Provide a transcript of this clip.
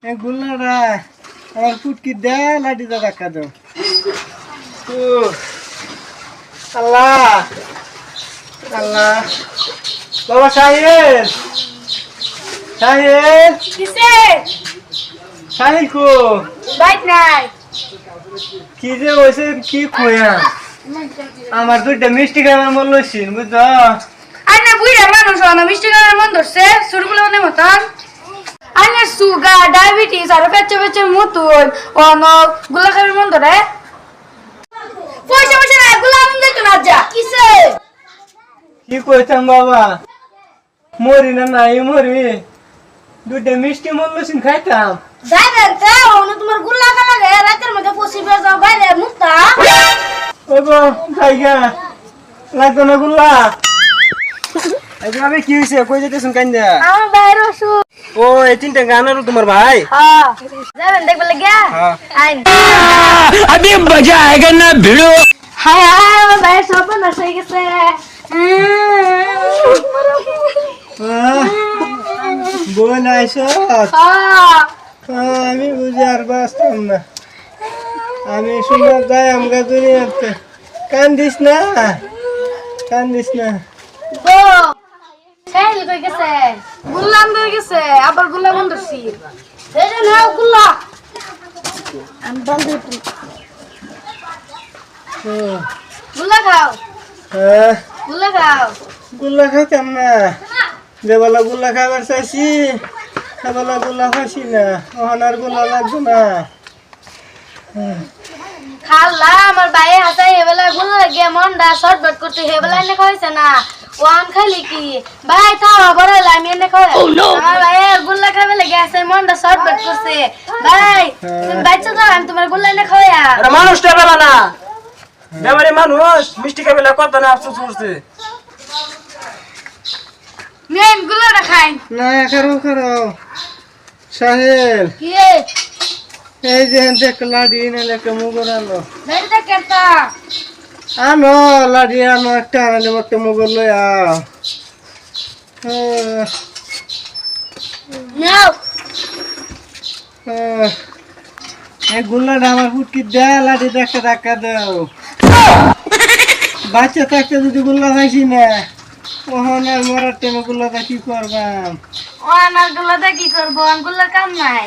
এই গুল্লাটা আমার ফুটকি দে লাঠিটা ধাক্কা দাও। আল্লাহ আল্লাহ বাবা সাহেব সাহেব কিসে সাহিল কো বাইক নাই কি যে হয়েছে কি খোয়া আমার দুইটা মিষ্টি খাবার মন লইছিন বুঝছো। আইনা বুইরা মানুষ না মিষ্টি খাওয়ার মন ধরছে সুরগুলো মনে মতন আইনা সুগার ডায়াবেটিস আর পেচ্ছে মতন অন গুলা খাওয়ার মন ধরে পয়সা পয়সা না গুলা মন দেখতো না যা কিসে কি কইতাম বাবা মরি না নাই মরি দুইটা মিষ্টি মন লইছিন খাইতাম যাইবেন তে অন তোমার গুলা খাওয়া লাগে রাতের মধ্যে পসিবে যাও বাইরে মুক্তা ওই গো জায়গা লাগতো না গুল্লা এখন আমি কি হয়েছে কই যেতেছেন কান্দা আমার বাইরে আসু ও এই তিনটা গানারও তোমার ভাই হ্যাঁ যাবেন দেখবে লাগিয়া হ্যাঁ আইন अभी मजा आएगा ना भिड़ो। হায় হায় আমার বাইরে সব নষ্ট হয়ে গেছে বোন আইসো হ্যাঁ আমি বুঝি আর বাঁচতাম না আমি শুনে যাই আমরা দুনিয়াতে কান্দিস না কান্দিস না গো সেই কই গেছে গুল্লা আন্দর গেছে আবার গুল্লা বন্ধছি এই যে নাও গুল্লা আমি বন্ধ গুল্লা খাও হ্যাঁ গুল্লা খাও গুল্লা খাইতাম না যেবেলা গুল্লা খাবার চাইছি সেবেলা গুল্লা খাইছি না ওখান আর গুল্লা লাগবে না খাল্লা আমার বাইরে হাসাই হেবেলা গুল্লা লাগিয়ে মনটা শর্টবট করতে হেবেলা এনে খাইছে না ওয়ান খাইলি কি ভাই তাও বড় আমি এনে খাই আমার ভাই গুল্লা খাবে লাগে আছে মনটা শর্টবট করছে ভাই তুমি বাচ্চা দাও আমি তোমার গুল্লা এনে খাওয়া अरे मानुष टेबला ना बेमारी मानुष मिष्टी का बेला कत ना अफसोस करছে নেন গুল্লাটা খাই না খারো খারো সাহেল কি এই যে হেন একটা লাডি এনে একটা মুগর আনো বেড়ে কেতা আনো লাডি আনো একটা আনলে একটা মুগর লই আও নাও এই গুল্লাটা আমার ফুটকি দে লাঠিতে একটা ধাক্কা দাও বাচ্চা থাকতে যদি গুল্লা খাইছি না ওখান আর মরার টাইমে গুল্লাটা কি করবাম ও আমার গুল্লাটা কি করবো গুল্লা কাম নাই